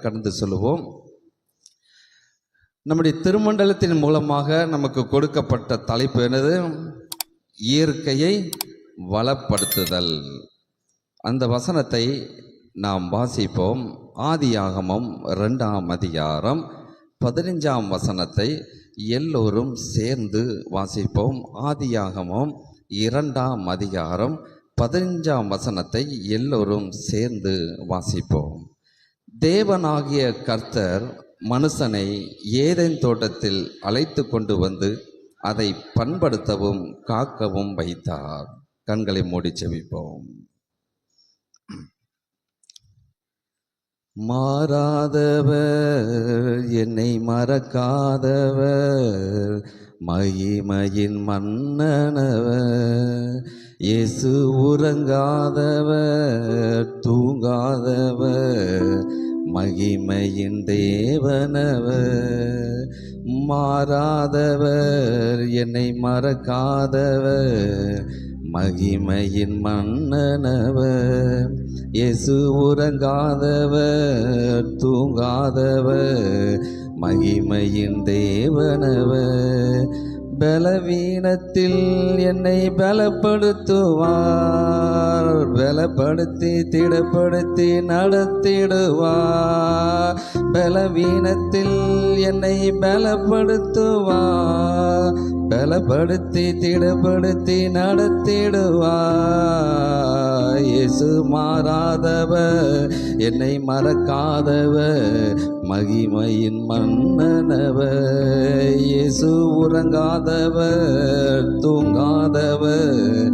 கடந்து சொல்லுவோம். நம்முடைய திருமண்டலத்தின் மூலமாக நமக்கு கொடுக்கப்பட்ட தலைப்பு என்னது? இயற்கையை வளப்படுத்துதல். அந்த வசனத்தை நாம் வாசிப்போம். ஆதியாகமம் 2ஆம் அதிகாரம் 15ஆம் வசனத்தை எல்லோரும் சேர்ந்து வாசிப்போம். ஆதியாகமம் 2ஆம் அதிகாரம் 15ஆம் வசனத்தை எல்லோரும் சேர்ந்து வாசிப்போம். தேவனாகிய கர்த்தர் மனுஷனை ஏதேன் தோட்டத்தில் அழைத்து கொண்டு வந்து அதை பண்படுத்தவும் காக்கவும் வைத்தார். கண்களை மூடி செபிப்போம். மாறாதவர், என்னை மறக்காதவர், மகிமையின் மன்னனவர், இயேசு உறங்காதவர், தூங்காதவர், மகிமையின் தேவனவர். மாறாதவர், என்னை மறக்காதவர், மகிமையின் மன்னனவர், இயேசு உறங்காதவர், தூங்காதவர், மகிமையின் தேவனவர். பலவீனத்தில் என்னை பலப்படுத்துவார், பலப்படுத்தி திடப்படுத்தி நடத்திடுவார். பலவீனத்தில் என்னை பலப்படுத்துவார், பலப்படுத்தி திடப்படுத்தி நடத்திடுவார். இயேசு மாறாதவர், என்னை மறக்காதவர், மகிமையின் மன்னனவர், இயேசு உறங்காதவர், தூங்காதவர்,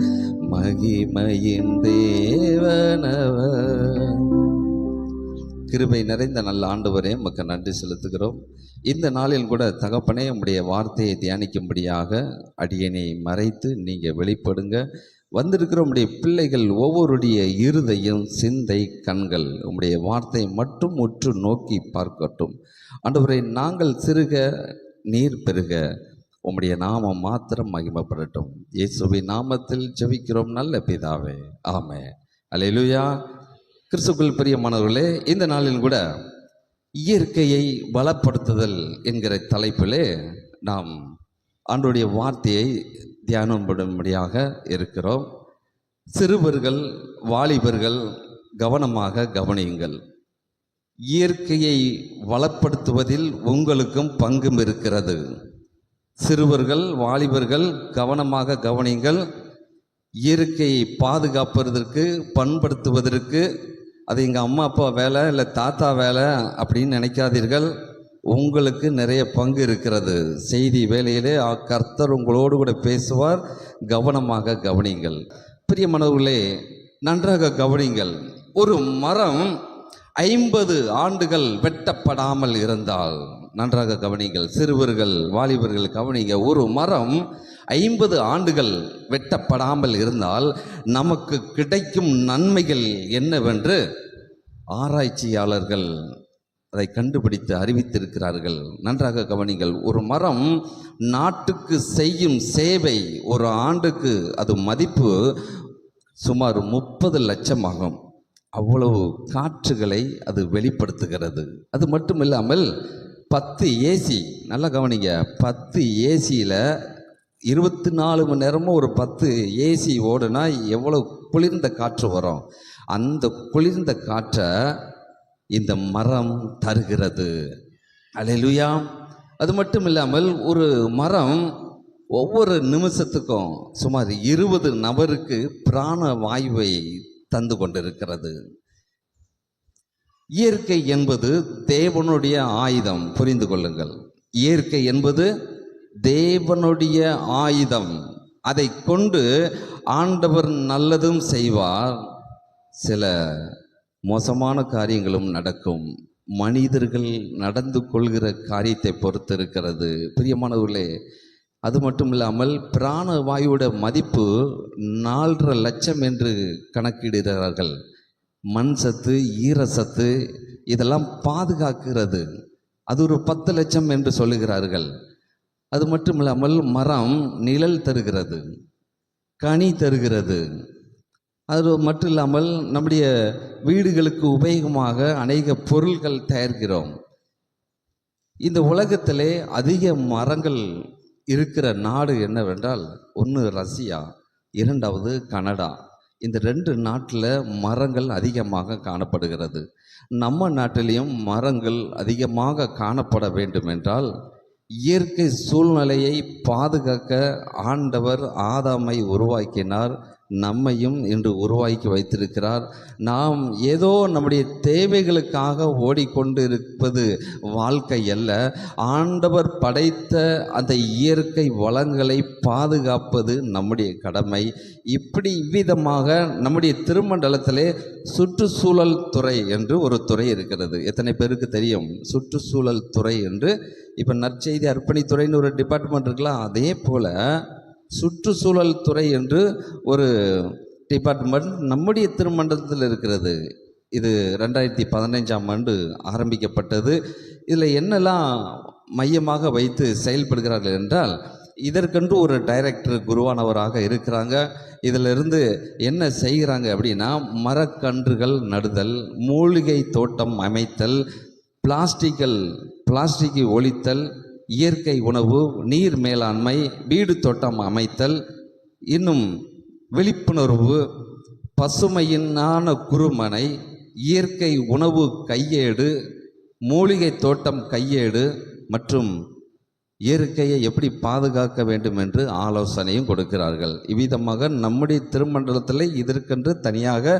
மகிமையின் தேவனவர். கிருபை நிறைந்த நல்ல ஆண்டவரே, உமக்கு நன்றி செலுத்துகிறோம். இந்த நாளில் கூட தகப்பனே, உம்முடைய வார்த்தையை தியானிக்கும்படியாக அடியனை மறைத்து நீங்கள் வெளிப்படுங்க. வந்திருக்கிற உம்முடைய பிள்ளைகள் ஒவ்வொருடைய இருதயம், சிந்தை, கண்கள் உம்முடைய வார்த்தை மட்டும் உற்று நோக்கி பார்க்கட்டும். ஆண்டவரே, நாங்கள் சிறுக நீர் பெருக, உம்முடைய நாமம் மாத்திரம் மகிமைப்படட்டும். இயேசுவின் நாமத்தில் ஜெபிக்கிறோம் நல்ல பிதாவே, ஆமென். அல்லேலூயா. கிறிஸ்துவுக்குள் பிரியமானவர்களே, இந்த நாளில் கூட இயற்கையை பலப்படுத்துதல் என்கிற தலைப்பிலே நாம் ஆண்டவருடைய வார்த்தையை தியானம் பண்ணும்படியாக இருக்கிறோம். சிறுவர்கள், வாலிபர்கள் கவனமாக கவனியுங்கள். இயற்கையை வளப்படுத்துவதில் உங்களுக்கும் பங்கும் இருக்கிறது. சிறுவர்கள், வாலிபர்கள் கவனமாக கவனியுங்கள். இயற்கையை பாதுகாப்பதற்கு, பண்படுத்துவதற்கு அது எங்கள் அம்மா அப்பா வேலை இல்லை தாத்தா வேலை அப்படின்னு நினைக்காதீர்கள். உங்களுக்கு நிறைய பங்கு இருக்கிறது. செய்தி வேலையிலே கர்த்தர் உங்களோடு கூட பேசுவார். கவனமாக கவனிங்கள். பிரியமானவர்களே, நன்றாக கவனிங்கள். ஒரு மரம் 50 ஆண்டுகள் வெட்டப்படாமல் இருந்தால், நன்றாக கவனிங்கள். சிறுவர்கள், வாலிபர்கள் கவனிங்க. ஒரு மரம் 50 ஆண்டுகள் வெட்டப்படாமல் இருந்தால் நமக்கு கிடைக்கும் நன்மைகள் என்னவென்று ஆராய்ச்சியாளர்கள் அதை கண்டுபிடித்து அறிவித்திருக்கிறார்கள். நன்றாக கவனிங்கள். ஒரு மரம் நாட்டுக்கு செய்யும் சேவை, ஒரு ஆண்டுக்கு அது மதிப்பு சுமார் 30 லட்சம் ஆகும். அவ்வளவு காற்றுகளை அது வெளிப்படுத்துகிறது. அது மட்டும் இல்லாமல் 10 ஏசி, நல்லா கவனிங்க, 10 ஏசியில் 24 மணி நேரமும் ஒரு 10 ஏசி ஓடுனா எவ்வளோ குளிர்ந்த காற்று வரும். அந்த குளிர்ந்த காற்றை இந்த மரம் தருகிறது. அல்லேலூயா. அது மட்டும் இல்லாமல் ஒரு மரம் ஒவ்வொரு நிமிஷத்துக்கும் சுமார் 20 நபருக்கு பிராண வாயுவை தந்து கொண்டிருக்கிறது. இயற்கை என்பது தேவனுடைய ஆயுதம். புரிந்து கொள்ளுங்கள். இயற்கை என்பது தேவனுடைய ஆயுதம். அதை கொண்டு ஆண்டவர் நல்லதும் செய்வார், சில மோசமான காரியங்களும் நடக்கும். மனிதர்கள் நடந்து கொள்கிற காரியத்தை பொறுத்து இருக்கிறது. பிரியமானவர்களே, அது மட்டும் இல்லாமல் பிராண வாயுவோட மதிப்பு 4.5 லட்சம் என்று கணக்கிடுகிறார்கள். மண் சத்து, ஈர சத்து இதெல்லாம் பாதுகாக்கிறது. அது ஒரு 10 லட்சம் என்று சொல்லுகிறார்கள். அது மட்டும் இல்லாமல் மரம் நிழல் தருகிறது, கனி தருகிறது, அது மட்டும் இல்லாமல் நம்முடைய வீடுகளுக்கு உபயோகமாக அநேக பொருட்கள் தயாரிக்கிறோம். இந்த உலகத்திலே அதிக மரங்கள் இருக்கிற நாடு என்னவென்றால், ஒன்று ரஷ்யா, இரண்டாவது கனடா. இந்த 2 நாட்டில் மரங்கள் அதிகமாக காணப்படுகிறது. நம்ம நாட்டிலையும் மரங்கள் அதிகமாக காணப்பட வேண்டும் என்றால், இயற்கை சூழ்நிலையை பாதுகாக்க ஆண்டவர் ஆதாமை உருவாக்கினார், நம்மையும் இன்று உருவாக்கி வைத்திருக்கிறார். நாம் ஏதோ நம்முடைய தேவைகளுக்காக ஓடிக்கொண்டு இருப்பது வாழ்க்கை அல்ல. ஆண்டவர் படைத்த அந்த இயற்கை வளங்களை பாதுகாப்பது நம்முடைய கடமை. இவ்விதமாக நம்முடைய திருமண்டலத்திலே சுற்றுச்சூழல் துறை என்று ஒரு துறை இருக்கிறது. எத்தனை பேருக்கு தெரியும் சுற்றுச்சூழல் துறை என்று? இப்போ நற்செய்தி அர்ப்பணித்துறைன்னு ஒரு டிபார்ட்மெண்ட் இருக்கலாம், அதே போல் சுற்றுச்சூழல் துறை என்று ஒரு டிபார்ட்மெண்ட் நம்முடைய திருமண்டலத்தில் இருக்கிறது. இது 2015ஆம் ஆண்டு ஆரம்பிக்கப்பட்டது. இதில் என்னெல்லாம் மையமாக வைத்து செயல்படுகிறார்கள் என்றால், இதற்கென்று ஒரு டைரக்டர் குருவானவராக இருக்கிறாங்க. இதிலிருந்து என்ன செய்கிறாங்க அப்படின்னா, மரக்கன்றுகள் நடுதல், மூலிகை தோட்டம் அமைத்தல், பிளாஸ்டிக்கை ஒழித்தல், இயற்கை உணவு, நீர் மேலாண்மை, வீடு தோட்டம் அமைத்தல், இன்னும் விழிப்புணர்வு, பசுமையினான குறுமனை, இயற்கை உணவு கையேடு, மூலிகை தோட்டம் கையேடு மற்றும் இயற்கையை எப்படி பாதுகாக்க வேண்டும் என்று ஆலோசனையும் கொடுக்கிறார்கள். இவ்விதமாக நம்முடைய திருமண்டலத்தில் இதற்கென்று தனியாக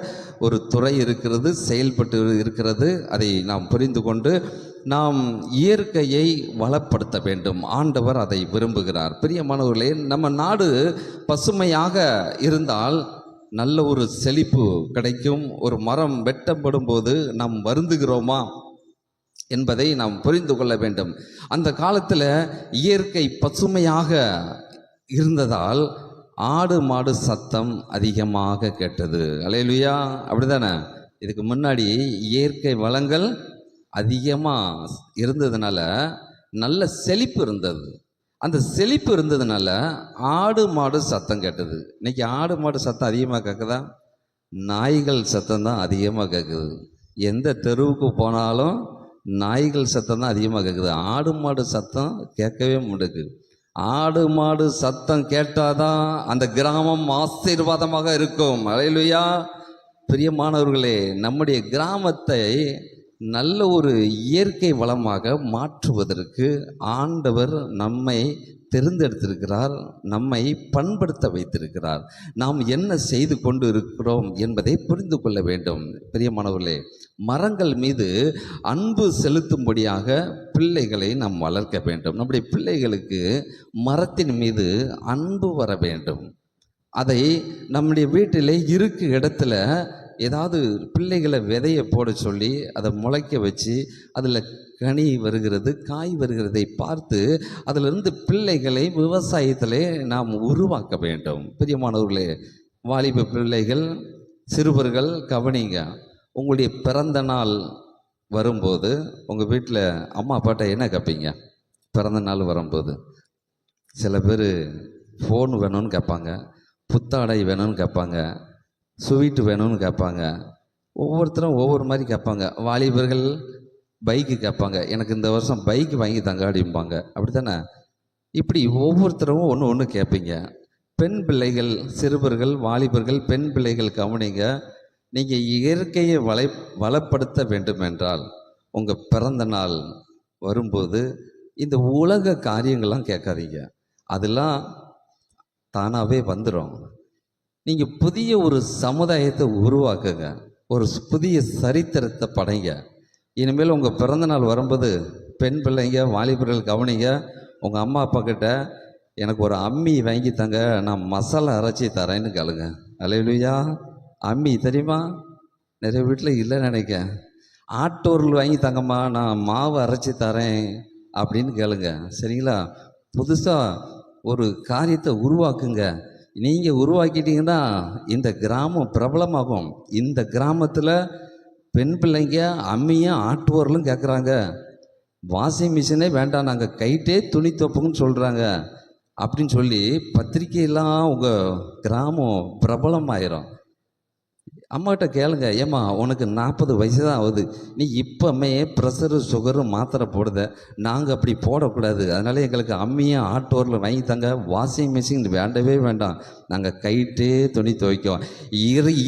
ஒரு துறை இருக்கிறது, செயல்பட்டு இருக்கிறது. அதை நாம் புரிந்து கொண்டு நாம் இயற்கையை வளப்படுத்த வேண்டும். ஆண்டவர் அதை விரும்புகிறார். பிரியமானவர்களே, நம்ம நாடு பசுமையாக இருந்தால் நல்ல ஒரு செழிப்பு கிடைக்கும். ஒரு மரம் வெட்டப்படும் போது நாம் வருந்துகிறோமா என்பதை நாம் புரிந்து கொள்ள வேண்டும். அந்த காலத்தில் இயற்கை பசுமையாக இருந்ததால் ஆடு மாடு சத்தம் அதிகமாக கேட்டது. அல்லேலூயா, அப்படிதானே? இதுக்கு முன்னாடி இயற்கை வளங்கள் அதிகமாக இருந்ததுனால நல்ல செழிப்பு இருந்தது. அந்த செழிப்பு இருந்ததுனால ஆடு மாடு சத்தம் கேட்டது. இன்னைக்கு ஆடு மாடு சத்தம் அதிகமாக கேட்குதா? நாய்கள் சத்தம் தான் அதிகமாக கேட்குது. எந்த தெருவுக்கு போனாலும் நாய்கள் சத்தம் தான் அதிகமாக கேட்குது. ஆடு மாடு சத்தம் கேட்கவே மாட்டேங்குது. ஆடு மாடு சத்தம் கேட்டாதான் அந்த கிராமம் ஆசீர்வாதமாக இருக்கும். அல்லேலூயா. பிரியமானவர்களே, நம்முடைய கிராமத்தை நல்ல ஒரு இயற்கை வளமாக மாற்றுவதற்கு ஆண்டவர் நம்மை தேர்ந்தெடுத்திருக்கிறார், நம்மை பண்படுத்த வைத்திருக்கிறார். நாம் என்ன செய்து கொண்டு இருக்கிறோம் என்பதை புரிந்து கொள்ள வேண்டும். பிரியமானவர்களே, மரங்கள் மீது அன்பு செலுத்தும்படியாக பிள்ளைகளை நாம் வளர்க்க வேண்டும். நம்முடைய பிள்ளைகளுக்கு மரத்தின் மீது அன்பு வர வேண்டும். அதை நம்முடைய வீட்டிலே இருக்கு இடத்துல ஏதாவது பிள்ளைகளை விதையை போட சொல்லி அதை முளைக்க வச்சு அதில் கனி வருகிறது, காய் வருகிறதை பார்த்து அதிலிருந்து பிள்ளைகளை விவசாயத்திலே நாம் உருவாக்க வேண்டும். பிரியமானவர்களே, வாலிப பிள்ளைகள், சிறுவர்கள் கவனிங்க. உங்களுடைய பிறந்த நாள் வரும்போது உங்கள் வீட்டில் அம்மா அப்பாட்ட என்ன கேட்பீங்க? பிறந்த நாள் வரும்போது சில பேர் ஃபோன் வேணும்னு கேட்பாங்க, புத்தாடை வேணும்னு கேட்பாங்க, ஸ்வீட்டு வேணும்னு கேட்பாங்க. ஒவ்வொருத்தரும் ஒவ்வொரு மாதிரி கேட்பாங்க. வாலிபர்கள் பைக்கு கேட்பாங்க, எனக்கு இந்த வருஷம் பைக்கு வாங்கி தாங்க அப்படிம்பாங்க. அப்படி தானே? இப்படி ஒவ்வொருத்தரும் ஒன்று கேட்பீங்க. பெண் பிள்ளைகள், சிறுவர்கள், வாலிபர்கள், பெண் பிள்ளைகள் கவனிங்க. நீங்கள் இயற்கையை வளப்படுத்த வேண்டும் என்றால் உங்கள் பிறந்த நாள் வரும்போது இந்த உலக காரியங்கள்லாம் கேட்காதீங்க. அதெல்லாம் தானாகவே வந்துடும். நீங்கள் புதிய ஒரு சமுதாயத்தை உருவாக்குங்க, ஒரு புதிய சரித்திரத்தை படைங்க. இனிமேல் உங்கள் பிறந்த நாள் வரும்போது பெண் பிள்ளைங்க, வாலிபர்கள் கவனிங்க. உங்கள் அம்மா அப்பா கிட்ட எனக்கு ஒரு அம்மி வாங்கி தாங்க, நான் மசாலா அரைச்சி தரேன்னு கேளுங்க. அல்லேலூயா. அம்மி தெரியுமா? நிறைய வீட்டில் இல்லை நினைக்க. ஆட்டோரில் வாங்கி தாங்கம்மா, நான் மாவு அரைச்சி தரேன் அப்படின்னு கேளுங்க. சரிங்களா? புதுசாக ஒரு காரியத்தை உருவாக்குங்க. நீங்கள் உருவாக்கிட்டீங்கன்னா இந்த கிராமம் பிரபலமாகும். இந்த கிராமத்தில் பெண் பிள்ளைங்க அம்மியும் ஆட்டுவோர்களும் கேட்குறாங்க. வாஷிங் மிஷினே வேண்டாம், நாங்கள் கைட்டே துணி துவைப்போங்கன்னு சொல்கிறாங்க அப்படின்னு சொல்லி பத்திரிக்கையெல்லாம் உங்கள் கிராமம் பிரபலமாயிரும். அம்மாகிட்ட கேளுங்க, ஏம்மா உனக்கு 40 வயசு தான் ஆகுது, நீ இப்போமே ப்ரெஷரு சுகரு மாத்திரை போடுத, நாங்கள் அப்படி போடக்கூடாது, அதனால எங்களுக்கு அம்மியும் ஆட்டோரில் வாங்கி தாங்க, வாஷிங் மிஷின் வேண்டவே வேண்டாம், நாங்கள் கைட்டே துணி துவைக்கோம்.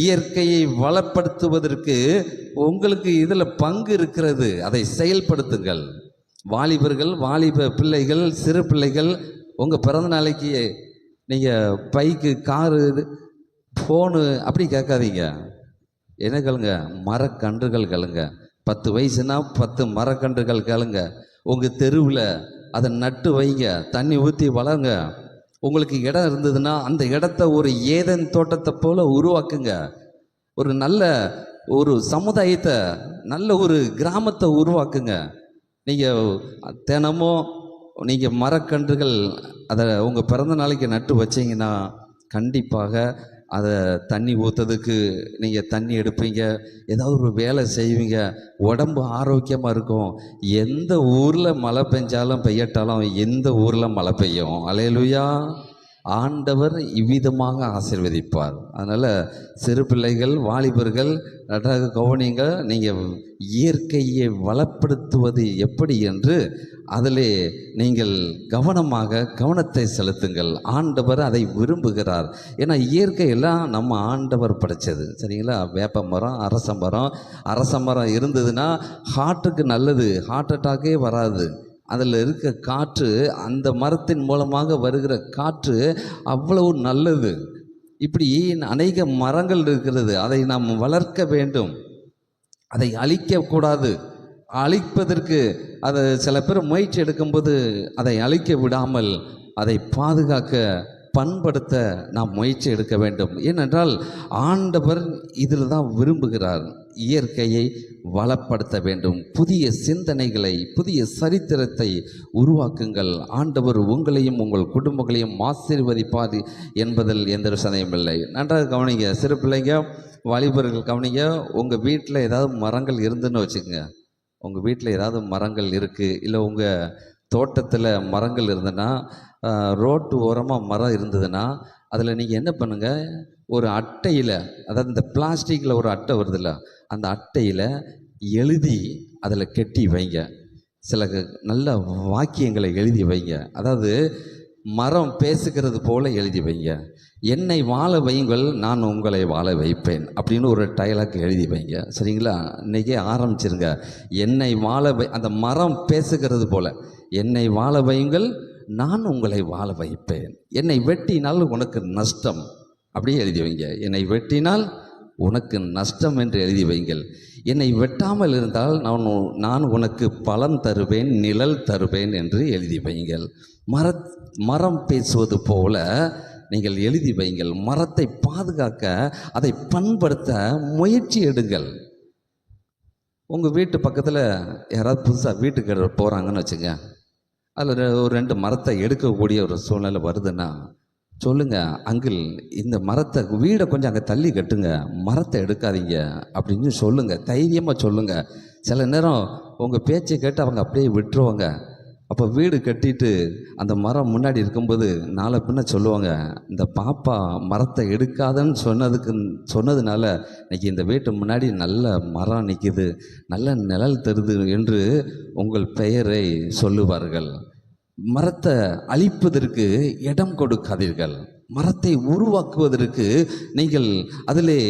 இயற்கையை வளப்படுத்துவதற்கு உங்களுக்கு இதில் பங்கு இருக்கிறது, அதை செயல்படுத்துங்கள். வாலிபர்கள், வாலிப பிள்ளைகள், சிறு பிள்ளைகள், உங்கள் பிறந்த நாளைக்கு நீங்கள் பைக்கு, காரு, ஃபோனு அப்படி கேட்காதீங்க. என்ன கேளுங்க? மரக்கன்றுகள் கேளுங்க. 10 வயசுனா 10 மரக்கன்றுகள் கேளுங்க. உங்கள் தெருவில் அதை நட்டு வைங்க, தண்ணி ஊற்றி வளருங்க. உங்களுக்கு இடம் இருந்ததுன்னா அந்த இடத்த ஒரு ஏதேன் தோட்டத்தை போல உருவாக்குங்க. ஒரு நல்ல ஒரு சமுதாயத்தை, நல்ல ஒரு கிராமத்தை உருவாக்குங்க. நீங்கள் தினமும் நீங்கள் மரக்கன்றுகள் அதை உங்கள் பிறந்த நாளைக்கு நட்டு வச்சிங்கன்னா கண்டிப்பாக அதை தண்ணி ஊற்றுறதுக்கு நீங்கள் தண்ணி எடுப்பீங்க, ஏதாவது ஒரு வேலை செய்வீங்க, உடம்பு ஆரோக்கியமாக இருக்கும். எந்த ஊரில் மழை பெஞ்சாலும் பெய்யட்டாலும் எந்த ஊரில் மழை பெய்யும். அல்லேலூயா. ஆண்டவர் இவ்விதமாக ஆசீர்வதிப்பார். அதனால் சிறு பிள்ளைகள், வாலிபர்கள் நன்றாக கவனிங்க. நீங்கள் இயற்கையை வளப்படுத்துவது எப்படி என்று அதிலே நீங்கள் கவனத்தை செலுத்துங்கள். ஆண்டவர் அதை விரும்புகிறார். ஏன்னா இயற்கையெல்லாம் நம்ம ஆண்டவர் படைச்சது, சரிங்களா? வேப்ப மரம், அரச மரம் இருந்ததுன்னா ஹார்ட்டுக்கு நல்லது, ஹார்ட் அட்டாக்கே வராது. அதில் இருக்க காற்று, அந்த மரத்தின் மூலமாக வருகிற காற்று அவ்வளவு நல்லது. இப்படி அநேக மரங்கள் இருக்கிறது, அதை நாம் வளர்க்க வேண்டும், அதை அழிக்கக்கூடாது. அழிப்பதற்கு அதை சில பேர் முயற்சி எடுக்கும்போது அதை அழிக்க விடாமல் அதை பாதுகாக்க, பண்படுத்த நாம் முயற்சி எடுக்க வேண்டும். ஏனென்றால் ஆண்டவர் இதில் தான் விரும்புகிறார். இயற்கையை வளப்படுத்த வேண்டும். புதிய சிந்தனைகளை, புதிய சரித்திரத்தை உருவாக்குங்கள். ஆண்டவர் உங்களையும் உங்கள் குடும்பங்களையும் ஆசீர்வதிப்பார் என்பதில் எந்த சந்தேகமில்லை. நன்றாக கவனிங்க. சிறு பிள்ளைங்க, வாலிபர்கள் கவனிங்க. உங்கள் வீட்டில் ஏதாவது மரங்கள் இருந்துன்னு வச்சுக்கோங்க. உங்கள் வீட்டில் ஏதாவது மரங்கள் இருக்குது, இல்லை உங்கள் தோட்டத்தில் மரங்கள் இருந்ததுன்னா, ரோட்டு ஓரமாக மரம் இருந்ததுன்னா, அதில் நீங்கள் என்ன பண்ணுங்கள், ஒரு அட்டையில், அதாவது இந்த பிளாஸ்டிக்கில் ஒரு அட்டை வருதுல்ல, அந்த அட்டையில் எழுதி அதில் கெட்டி வைங்க. சில நல்ல வாக்கியங்களை எழுதி வைங்க. அதாவது மரம் பேசுகிறது போல எழுதி வைங்க. என்னை வாழ வையுங்கள், நான் உங்களை வாழ வைப்பேன் அப்படின்னு ஒரு டைலாக் எழுதி வைங்க. சரிங்களா? இன்றைக்கே ஆரம்பிச்சிருங்க. என்னை வாழ அந்த மரம் பேசுகிறது போல, என்னை வாழ வையுங்கள், நான் உங்களை வாழ வைப்பேன். என்னை வெட்டினால் உனக்கு நஷ்டம், அப்படியே எழுதி வைங்க. என்னை வெட்டினால் உனக்கு நஷ்டம் என்று எழுதி வைங்கள். என்னை வெட்டாமல் இருந்தால் நான் உனக்கு பலன் தருவேன், நிழல் தருவேன் என்று எழுதி வைங்கள். மரம் பேசுவது போல நீங்கள் எழுதி வைங்கள். மரத்தை பாதுகாக்க, அதை பண்படுத்த முயற்சி எடுங்கள். உங்கள் வீட்டு பக்கத்தில் யாராவது புதுசாக வீட்டுக்கு போகிறாங்கன்னு வச்சுங்க, அதில் ஒரு 2 மரத்தை எடுக்கக்கூடிய ஒரு சூழ்நிலை வருதுன்னா சொல்லுங்கள், அங்கிள் இந்த மரத்தை, வீடை கொஞ்சம் அங்கே தள்ளி கட்டுங்க, மரத்தை எடுக்காதீங்க அப்படின்னு சொல்லுங்கள். தைரியமாக சொல்லுங்கள். சில நேரம் உங்கள் பேச்சை கேட்டு அவங்க அப்படியே விட்டுருவாங்க. அப்போ வீடு கட்டிட்டு அந்த மரம் முன்னாடி இருக்கும்போது நாளை பின்ன சொல்லுவாங்க, இந்த பாப்பா மரத்தை எடுக்காதன்னு சொன்னதுனால இன்னைக்கு இந்த வீட்டு முன்னாடி நல்ல மரம் நிற்கிது, நல்ல நிழல் தருது என்று உங்கள் பெயரை சொல்லுவார்கள். மரத்தை அழிப்பதற்கு இடம் கொடுக்காதீர்கள். மரத்தை உருவாக்குவதற்கு, நீங்கள் அதிலே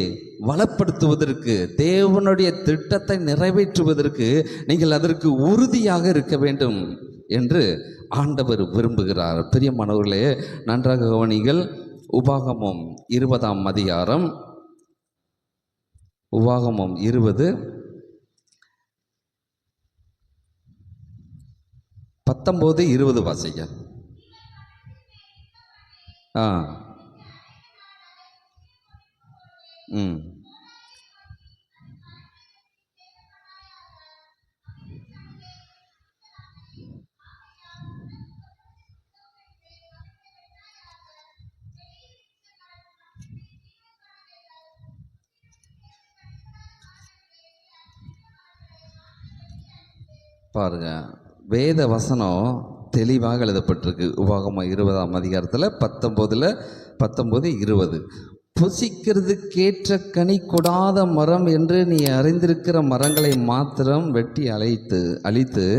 வளப்படுத்துவதற்கு, தேவனுடைய திட்டத்தை நிறைவேற்றுவதற்கு நீங்கள் அதற்கு உறுதியாக இருக்க வேண்டும் என்று ஆண்டவர் விரும்புகிறார். பிரியமானவர்களே, நன்றாக கவனிங்கள். உபாகமம் 20ஆம் அதிகாரம், உபாகமம் 20 19, 20 வாசிங்க. பாருங்க, வேத வசனம் தெளிவாக எழுதப்பட்டிருக்கு. உபாகமம் 20ஆம் அதிகாரத்தில் 19, 20 புசிக்கிறதுக்கேற்ற கனி கொடாத மரம் என்று நீ அறிந்திருக்கிற மரங்களை மாத்திரம் வெட்டி அழித்து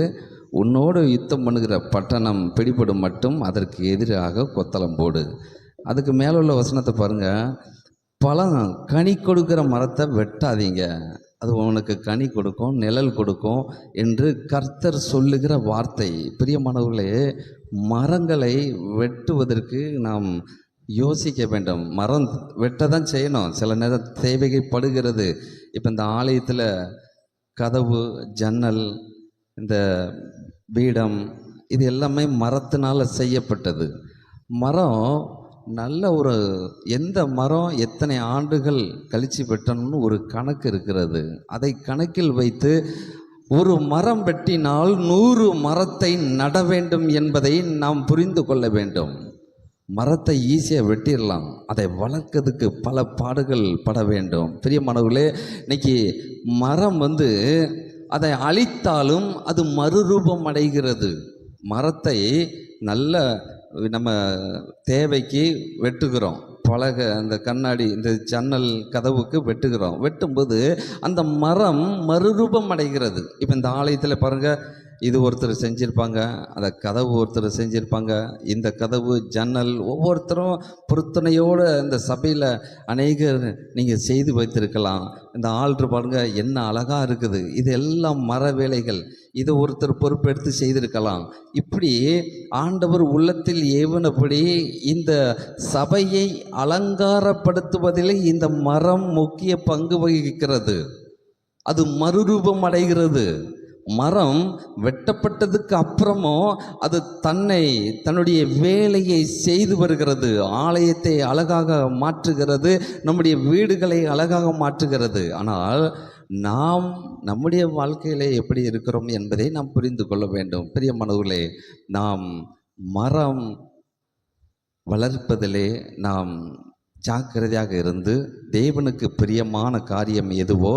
உன்னோடு யுத்தம் பண்ணுகிற பட்டணம் பிடிபடும் மட்டும் அதற்கு எதிராக கொத்தளம் போடு. அதுக்கு மேலே உள்ள வசனத்தை பாருங்க. பழம் கனி கொடுக்கிற மரத்தை வெட்டாதீங்க, அது உனக்கு கனி கொடுக்கும், நிழல் கொடுக்கும் என்று கர்த்தர் சொல்லுகிற வார்த்தை. பிரியமானவர்களே, மரங்களை வெட்டுவதற்கு நாம் யோசிக்க வேண்டும். மரம் வெட்ட தான் செய்யணும், சில நேரம் தேவைப்படுகிறது. இப்போ இந்த ஆலயத்தில் கதவு, ஜன்னல், இந்த பீடம், இது எல்லாமே மரத்தினால் செய்யப்பட்டது. மரம் நல்ல ஒரு எந்த மரம் எத்தனை ஆண்டுகள் கழித்து வெட்டணும்னு ஒரு கணக்கு இருக்கிறது. அதை கணக்கில் வைத்து ஒரு மரம் வெட்டினால் 100 மரத்தை நட வேண்டும் என்பதை நாம் புரிந்து கொள்ள வேண்டும். மரத்தை ஈஸியாக வெட்டிடலாம், அதை வளர்க்கிறதுக்கு பல பாடுகள் பட வேண்டும். பிரியமானவர்களே, இன்னைக்கு மரம் அதை அழித்தாலும் அது மறுரூபம் அடைகிறது. மரத்தை நல்ல நம்ம தேவைக்கு வெட்டுகிறோம், பலகை, அந்த கண்ணாடி, இந்த ஜன்னல் கதவுக்கு வெட்டுகிறோம். வெட்டும்போது அந்த மரம் மறுரூபம் அடைகிறது. இப்போ இந்த ஆலயத்தில் பாருங்கள், இது ஒருத்தர் செஞ்சுருப்பாங்க, அந்த கதவு ஒருத்தர் செஞ்சுருப்பாங்க, இந்த கதவு, ஜன்னல் ஒவ்வொருத்தரும் பொருத்தனையோடு இந்த சபையில் அநேகர் நீங்கள் செய்து வைத்திருக்கலாம். இந்த ஆல்ட்ரு பாருங்கள் என்ன அழகாக இருக்குது, இது எல்லாம் மர வேலைகள், இதை ஒருத்தர் பொறுப்பெடுத்து செய்திருக்கலாம். இப்படி ஆண்டவர் உள்ளத்தில் ஏவனபடி இந்த சபையை அலங்காரப்படுத்துவதில் இந்த மரம் முக்கிய பங்கு வகிக்கிறது. அது மறுரூபம் அடைகிறது. மரம் வெட்டப்பட்டதுக்கு அப்புறமும் அது தன்னுடைய வேலையை செய்து வருகிறது. ஆலயத்தை அழகாக மாற்றுகிறது, நம்முடைய வீடுகளை அழகாக மாற்றுகிறது. ஆனால் நாம் நம்முடைய வாழ்க்கையிலே எப்படி இருக்கிறோம் என்பதை நாம் புரிந்து கொள்ள வேண்டும். பிரியமானவர்களே, நாம் மரம் வளர்ப்பதிலே நாம் ஜாக்கிரதையாக இருந்து தேவனுக்கு பிரியமான காரியம் எதுவோ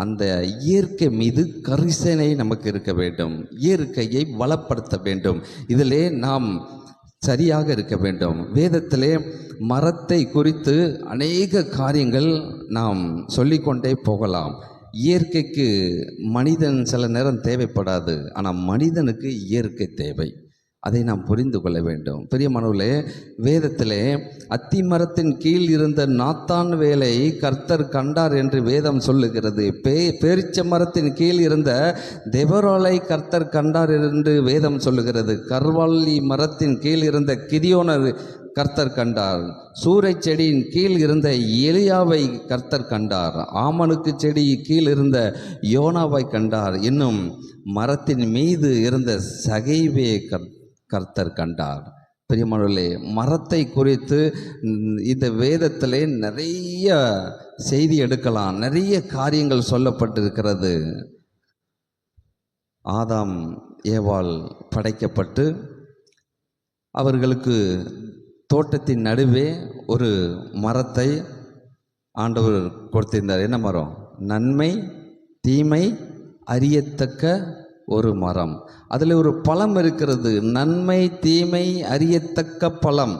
அந்த இயற்கை மீது கரிசனை நமக்கு இருக்க வேண்டும். இயற்கையை வளப்படுத்த வேண்டும். இதிலே நாம் சரியாக இருக்க வேண்டும். வேதத்திலே மரத்தை குறித்து அநேக காரியங்கள் நாம் சொல்லிக்கொண்டே போகலாம். இயற்கைக்கு மனிதன் சில நேரம் தேவைப்படாது, ஆனால் மனிதனுக்கு இயற்கை தேவை. அதை நாம் புரிந்து கொள்ள வேண்டும். பிரியமானவர்களே, வேதத்திலே அத்தி மரத்தின் கீழ் இருந்த நாத்தான் வேலை கர்த்தர் கண்டார் என்று வேதம் சொல்லுகிறது. பேரிச்ச மரத்தின் கீழ் இருந்த தெபொராளை கர்த்தர் கண்டார் என்று வேதம் சொல்லுகிறது. கர்வாலி மரத்தின் கீழ் இருந்த கிதியோனர் கர்த்தர் கண்டார். சூரை செடியின் கீழ் இருந்த எலியாவை கர்த்தர் கண்டார். ஆமனுக்கு செடி கீழ் இருந்த யோனாவை கண்டார். இன்னும் மரத்தின் மீது இருந்த சகைவே கர்த்தர் கண்டார். பிரியமானவர்களே, மரத்தை குறித்து இந்த வேதத்திலே நிறைய செய்தி எடுக்கலாம், நிறைய காரியங்கள் சொல்லப்பட்டிருக்கிறது. ஆதாம் ஏவாள் படைக்கப்பட்டு அவர்களுக்கு தோட்டத்தின் நடுவே ஒரு மரத்தை ஆண்டவர் கொடுத்திருந்தார். என்ன மரம்? நன்மை தீமை அறியத்தக்க ஒரு மரம். அதில் ஒரு பழம் இருக்கிறது, நன்மை தீமை அறியத்தக்க பழம்.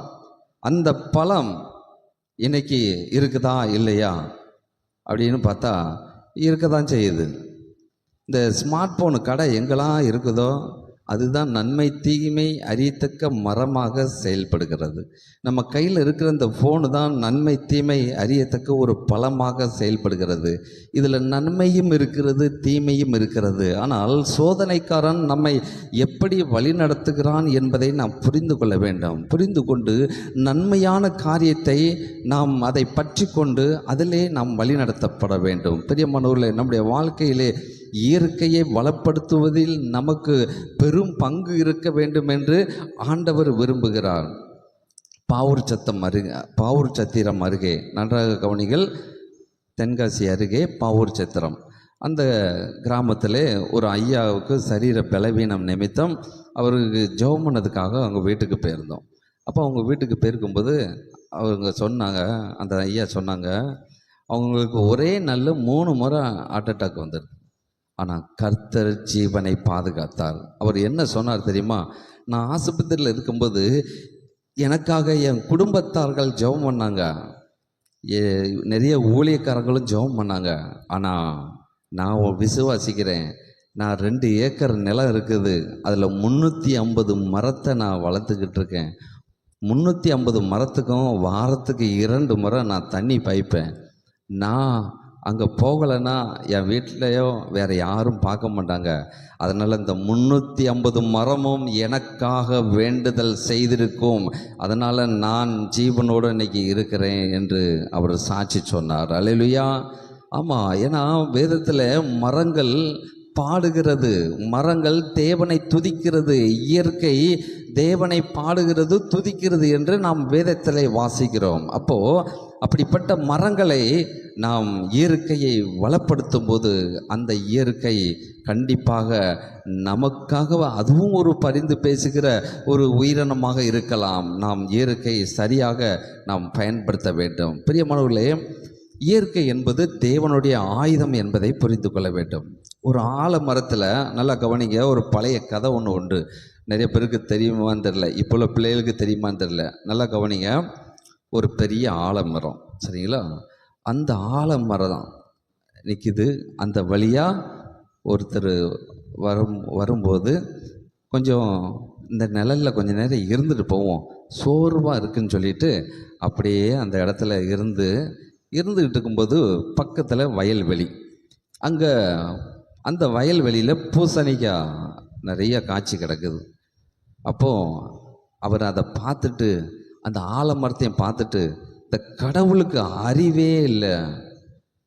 அந்த பழம் இன்னைக்கு இருக்குதா இல்லையா அப்படின்னு பார்த்தா இருக்க தான் செய்யுது. இந்த ஸ்மார்ட் ஃபோனு கடை எங்கெல்லாம் இருக்குதோ அதுதான் நன்மை தீமை அறியத்தக்க மரமாக செயல்படுகிறது. நம்ம கையில் இருக்கிற இந்த ஃபோனு தான் நன்மை தீமை அறியத்தக்க ஒரு பழமாக செயல்படுகிறது. இதில் நன்மையும் இருக்கிறது, தீமையும் இருக்கிறது. ஆனால் சோதனைக்காரன் நம்மை எப்படி வழி நடத்துகிறான் என்பதை நாம் புரிந்து கொள்ள வேண்டும். புரிந்து கொண்டு நன்மையான காரியத்தை நாம் அதை பற்றி கொண்டு அதிலே நாம் வழி நடத்தப்பட வேண்டும். பிரியமானவர்களே, நம்முடைய வாழ்க்கையிலே இயற்கையை வளப்படுத்துவதில் நமக்கு பெரும் பங்கு இருக்க வேண்டும் என்று ஆண்டவர் விரும்புகிறார். பாவூர் சத்திரம் அருகே, நன்றாக கவனிகள், தென்காசி அருகே பாவூர் சத்திரம். அந்த கிராமத்தில் ஒரு ஐயாவுக்கு சரீர பலவீனம் நிமித்தம் அவருக்கு ஜெபம் பண்ணதுக்காக அவங்க வீட்டுக்கு போயிருந்தோம். அப்போ அவங்க வீட்டுக்கு போயிருக்கும்போது அவங்க சொன்னாங்க, அந்த ஐயா சொன்னாங்க, அவங்களுக்கு ஒரே நாளில் 3 முறை ஹார்ட் அட்டாக் வந்துடுது. ஆனால் கர்த்தர் ஜீவனை பாதுகாத்தார். அவர் என்ன சொன்னார் தெரியுமா? நான் ஆஸ்பத்திரியில் இருக்கும்போது எனக்காக என் குடும்பத்தார்கள் ஜெபம் பண்ணாங்க. நிறைய ஊழியக்காரங்களும் ஜெபம் பண்ணாங்க. ஆனால் நான் விசுவாசிக்கிறேன், நான் 2 ஏக்கர் நிலம் இருக்குது, அதில் 350 மரத்தை நான் வளர்த்துக்கிட்டு இருக்கேன். 350 மரத்துக்கும் வாரத்துக்கு 2 முறை நான் தண்ணி பாய்ப்பேன். நான் அங்கே போகலைன்னா என் வீட்டிலையோ வேறு யாரும் பார்க்க மாட்டாங்க. அதனால் இந்த 350 மரமும் எனக்காக வேண்டுதல் செய்திருக்கும். அதனால் நான் ஜீவனோடு இன்னைக்கு இருக்கிறேன் என்று அவர் சாட்சி சொன்னார். அல்லேலூயா. ஆமாம், ஏன்னா வேதத்தில் மரங்கள் பாடுகிறது, மரங்கள் தேவனை துதிக்கிறது, இயற்கை தேவனை பாடுகிறது, துதிக்கிறது என்று நாம் வேதத்தில் வாசிக்கிறோம். அப்போது அப்படிப்பட்ட மரங்களை நாம் இயற்கையை வளப்படுத்தும் போது அந்த இயற்கை கண்டிப்பாக நமக்காக அதுவும் ஒரு பரிந்து பேசுகிற ஒரு உயிரினமாக இருக்கலாம். நாம் இயற்கை சரியாக நாம் பயன்படுத்த வேண்டும். பிரியமானவர்களே, இயற்கை என்பது தேவனுடைய ஆயுதம் என்பதை புரிந்து கொள்ள வேண்டும். ஒரு ஆலமரத்தில் நல்லா கவனிங்க, ஒரு பழைய கதை ஒன்று உண்டு. நிறைய பேருக்கு தெரியுமான்னு தெரில, இப்போ உள்ள பிள்ளைகளுக்கு தெரியுமான்னு தெரில. நல்லா கவனிங்க. ஒரு பெரிய ஆலமரம், சரிங்களா? அந்த ஆலமரம் தான் நிற்கிது. அந்த வழியாக ஒருத்தர் வரும்போது கொஞ்சம் இந்த நிழலில் கொஞ்சம் நேரம் இருந்துட்டு போவோம், சோர்வாக இருக்குன்னு சொல்லிட்டு அப்படியே அந்த இடத்துல இருந்துக்கிட்டு இருக்கும்போது பக்கத்தில் வயல்வெளி. அங்கே அந்த வயல்வெளியில் பூசணிக்காய் நிறைய காய்ச்சி கிடக்குது. அப்போது அவர் அதை பார்த்துட்டு, அந்த ஆலமரத்தையும் பார்த்துட்டு, இந்த கடவுளுக்கு அறிவே இல்லை,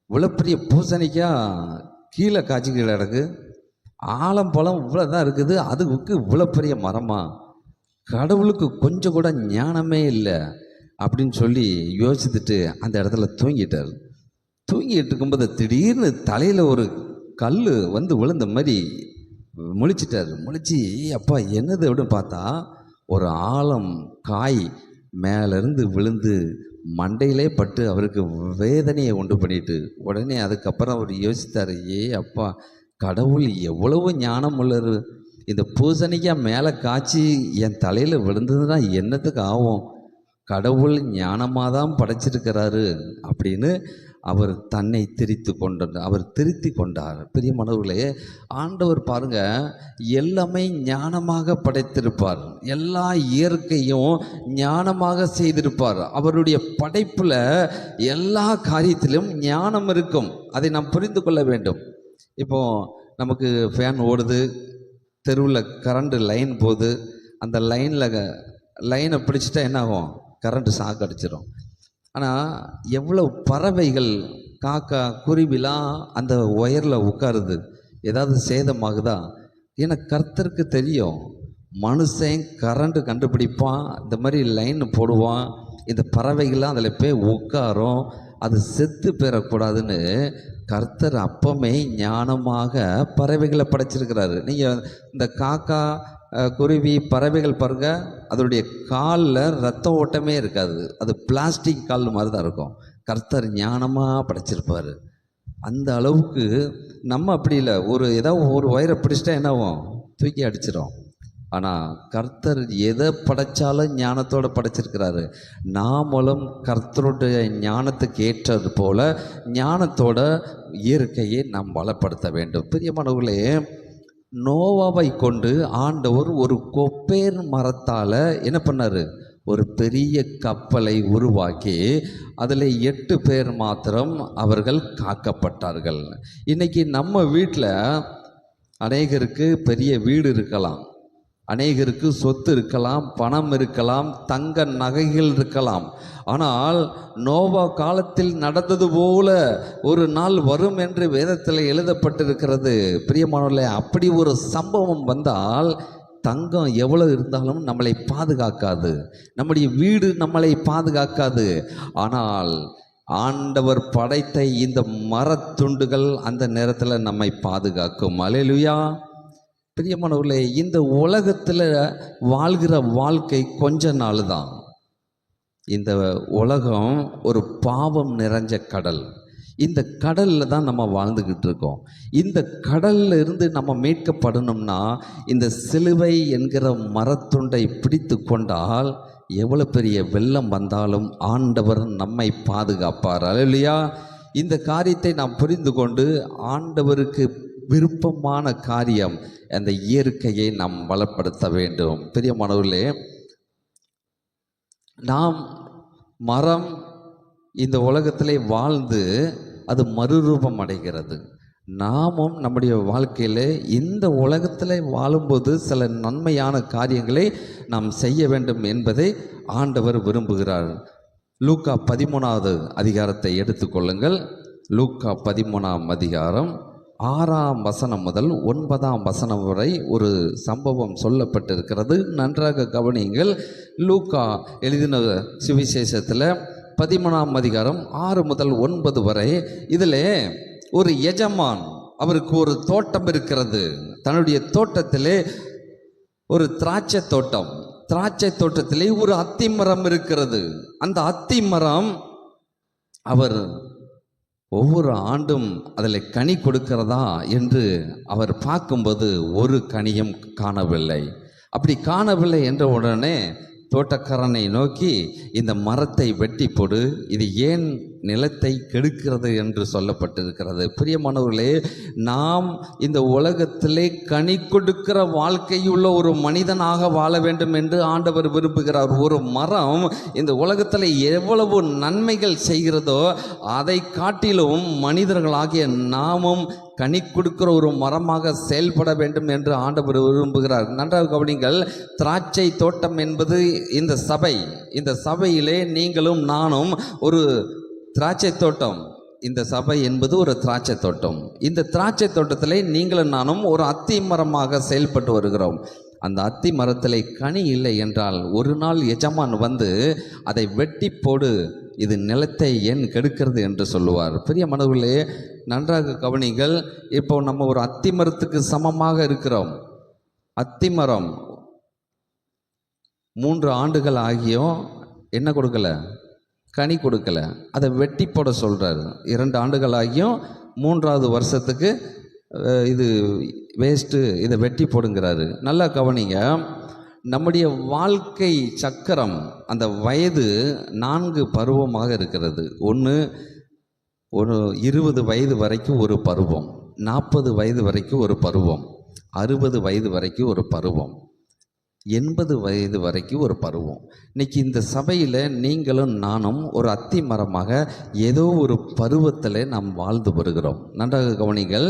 இவ்வளோ பெரிய பூசணிக்காய் கீழே காய்ச்சி கிடக்கு, ஆலம்பழம் இவ்வளோ தான் இருக்குது, அதுக்கு இவ்வளோ பெரிய மரமா, கடவுளுக்கு கொஞ்சம் கூட ஞானமே இல்லை அப்படின்னு சொல்லி யோசித்துட்டு அந்த இடத்துல தூங்கிட்டார். தூங்கிட்டு இருக்கும்போது திடீர்னு தலையில் ஒரு கல் விழுந்த மாதிரி முழிச்சிட்டார். முழிச்சு அப்பா என்னது அப்படின்னு பார்த்தா ஒரு ஆலம் காய் மேலேருந்து விழுந்து மண்டையிலே பட்டு அவருக்கு வேதனையை உண்டு பண்ணிட்டு, உடனே அதுக்கப்புறம் அவர் யோசித்தார், அப்பா கடவுள் எவ்வளவு ஞானம் உள்ளது, இந்த பூசணிக்காய் மேலே காய்ச்சி என் தலையில் விழுந்ததுன்னா என்னத்துக்கு ஆகும், கடவுள் ஞானமாக தான் படைச்சிருக்கிறாரு அப்படின்னு அவர் தன்னை திருத்தி கொண்டார். பிரியமானவர்களே, ஆண்டவர் பாருங்க எல்லாமே ஞானமாக படைத்திருப்பார், எல்லா இயற்கையும் ஞானமாக செய்திருப்பார். அவருடைய படைப்பில் எல்லா காரியத்திலும் ஞானம் இருக்கும். அதை நாம் புரிந்து கொள்ள வேண்டும். இப்போ நமக்கு ஃபேன் ஓடுது, தெருவில் கரண்ட் லைன் போகுது, அந்த லைனை பிடிச்சிட்டா என்ன ஆகும், கரண்ட்டு ஷாக் அடிச்சிடும். ஆனால் எவ்வளோ பறவைகள், காக்கா, குருவிலாம் அந்த ஒயரில் உட்காருது, ஏதாவது சேதமாகுதா? ஏன்னா கர்த்தருக்கு தெரியும், மனுஷன் கரண்ட்டு கண்டுபிடிப்பான், இந்த மாதிரி லைன் போடுவான், இந்த பறவைகள்லாம் அதில் போய் உட்காரும், அது செத்து பெறக்கூடாதுன்னு கர்த்தர் அப்பமே ஞானமாக பறவைகளை படைச்சிருக்கிறாரு. நீங்கள் இந்த காக்கா, குருவி, பறவைகள் பாருங்க, அதனுடைய காலில் ரத்த ஓட்டமே இருக்காது, அது பிளாஸ்டிக் கால் மாதிரி தான் இருக்கும். கர்த்தர் ஞானமாக படைச்சிருப்பார். அந்த அளவுக்கு நம்ம அப்படி இல்லை, ஏதாவது ஒரு வயரை பிடிச்சிட்டா என்னாகும், தூக்கி அடிச்சிடும். ஆனால் கர்த்தர் எதை படைச்சாலும் ஞானத்தோடு படைச்சிருக்கிறாரு. நாமளும் கர்த்தருடைய ஞானத்துக்கு ஏற்றது போல ஞானத்தோட இயற்கையை நாம் வளப்படுத்த வேண்டும். பிரியமானவர்களே, நோவாவை கொண்டு ஆண்டவர் ஒரு கொப்பேர் மரத்தால் என்ன பண்ணார், ஒரு பெரிய கப்பலை உருவாக்கி அதில் 8 பேர் மாத்திரம் அவர்கள் காக்கப்பட்டார்கள். இன்றைக்கி நம்ம வீட்டில் அநேகருக்கு பெரிய வீடு இருக்கலாம், அநேகருக்கு சொத்து இருக்கலாம், பணம் இருக்கலாம், தங்க நகைகள் இருக்கலாம். ஆனால் நோவா காலத்தில் நடந்தது போல ஒரு நாள் வரும் என்று வேதத்தில் எழுதப்பட்டிருக்கிறது. பிரியமானவர்களே, அப்படி ஒரு சம்பவம் வந்தால் தங்கம் எவ்வளோ இருந்தாலும் நம்மளை பாதுகாக்காது, நம்முடைய வீடு நம்மளை பாதுகாக்காது. ஆனால் ஆண்டவர் படைத்த இந்த மரத்துண்டுகள் அந்த நேரத்தில் நம்மை பாதுகாக்கும். அல்லேலூயா. பிரியமானவர்களே, இந்த உலகத்தில் வாழ்கிற வாழ்க்கை கொஞ்ச நாள் தான். இந்த உலகம் ஒரு பாவம் நிறைஞ்ச கடல். இந்த கடலில் தான் நம்ம வாழ்ந்துக்கிட்டு இருக்கோம். இந்த கடலில் இருந்து நம்ம மீட்கப்படணும்னா இந்த சிலுவை என்கிற மரத்துண்டை பிடித்து கொண்டால் எவ்வளோ பெரிய வெள்ளம் வந்தாலும் ஆண்டவர் நம்மை பாதுகாப்பார். அல்லேலூயா. இந்த காரியத்தை நாம் புரிந்து கொண்டு ஆண்டவருக்கு விருப்பமான காரியம் அந்த இயற்கையை நாம் வளப்படுத்த வேண்டும். பிரியமானவர்களே, நாம் மரம் இந்த உலகத்திலே வாழ்ந்து அது மறுரூபம் அடைகிறது. நாமும் நம்முடைய வாழ்க்கையில் இந்த உலகத்தில் வாழும்போது சில நன்மையான காரியங்களை நாம் செய்ய வேண்டும் என்பதை ஆண்டவர் விரும்புகிறார். லூக்கா 13வது அதிகாரத்தை எடுத்துக்கொள்ளுங்கள். லூக்கா 13ஆம் அதிகாரம் 6ஆம் வசனம் முதல் 9ஆம் வசனம் வரை ஒரு சம்பவம் சொல்லப்பட்டிருக்கிறது. நன்றாக கவனியுங்கள். லூக்கா எழுதின சுவிசேஷத்தில் 13ஆம் அதிகாரம் 6 முதல் 9 வரை இதில் ஒரு எஜமான், அவருக்கு ஒரு தோட்டம் இருக்கிறது. தன்னுடைய தோட்டத்திலே ஒரு திராட்சை தோட்டம், திராட்சை தோட்டத்திலே ஒரு அத்தி மரம் இருக்கிறது. அந்த அத்தி மரம் அவர் ஒவ்வொரு ஆண்டும் அதில் கனி கொடுக்கிறதா என்று அவர் பார்க்கும்போது ஒரு கனியும் காணவில்லை. அப்படி காணவில்லை என்ற உடனே தோட்டக்காரனை நோக்கி, இந்த மரத்தை வெட்டி போடு, இது ஏன் நிலத்தை கெடுக்கிறது என்று சொல்லப்பட்டிருக்கிறது. பிரியமானவர்களே, நாம் இந்த உலகத்திலே கனி கொடுக்கிற வாழ்க்கையுள்ள ஒரு மனிதனாக வாழ வேண்டும் என்று ஆண்டவர் விரும்புகிறார். ஒரு மரம் இந்த உலகத்தில் எவ்வளவு நன்மைகள் செய்கிறதோ அதை காட்டிலும் மனிதர்களாகிய நாமும் கனி கொடுக்கிற ஒரு மரமாக செயல்பட வேண்டும் என்று ஆண்டவர் விரும்புகிறார். நன்றாக கவனிங்கள். திராட்சை தோட்டம் என்பது இந்த சபை. இந்த சபையிலே நீங்களும் நானும் ஒரு திராட்சை தோட்டம். இந்த சபை என்பது ஒரு திராட்சை தோட்டம். இந்த திராட்சை தோட்டத்திலே நீங்களும் நானும் ஒரு அத்தி மரமாக செயல்பட்டு வருகிறோம். அந்த அத்தி மரத்திலே கனி இல்லை என்றால் ஒரு நாள் எஜமான் வந்து அதை வெட்டி போடு, இது நிலத்தை ஏன் கெடுக்கிறது என்று சொல்லுவார். பிரியமானவர்களே, நன்றாக கவனிங்கள். இப்போ நம்ம ஒரு அத்தி மரத்துக்கு சமமாக இருக்கிறோம். அத்தி மரம் 3 ஆண்டுகள் ஆகியும் என்ன கொடுக்கல? கனி கொடுக்கல. அதை வெட்டி போட சொல்கிறார். 2 ஆண்டுகள் ஆகியும் 3வது வருஷத்துக்கு இது வேஸ்ட்டு, இதை வெட்டி போடுங்கிறாரு. நல்லா கவனிங்க. நம்முடைய வாழ்க்கை சக்கரம், அந்த வயது 4 பருவமாக இருக்கிறது. ஒன்று 20 வயது வரைக்கும் ஒரு பருவம், 40 வயது வரைக்கும் ஒரு பருவம், 60 வயது வரைக்கும் ஒரு பருவம், 80 வயது வரைக்கும் ஒரு பருவம். இன்னைக்கு இந்த சபையில் நீங்களும் நானும் ஒரு அத்தி மரமாக ஏதோ ஒரு பருவத்தில் நாம் வாழ்ந்து வருகிறோம். நன்றாக கவனிங்கள்.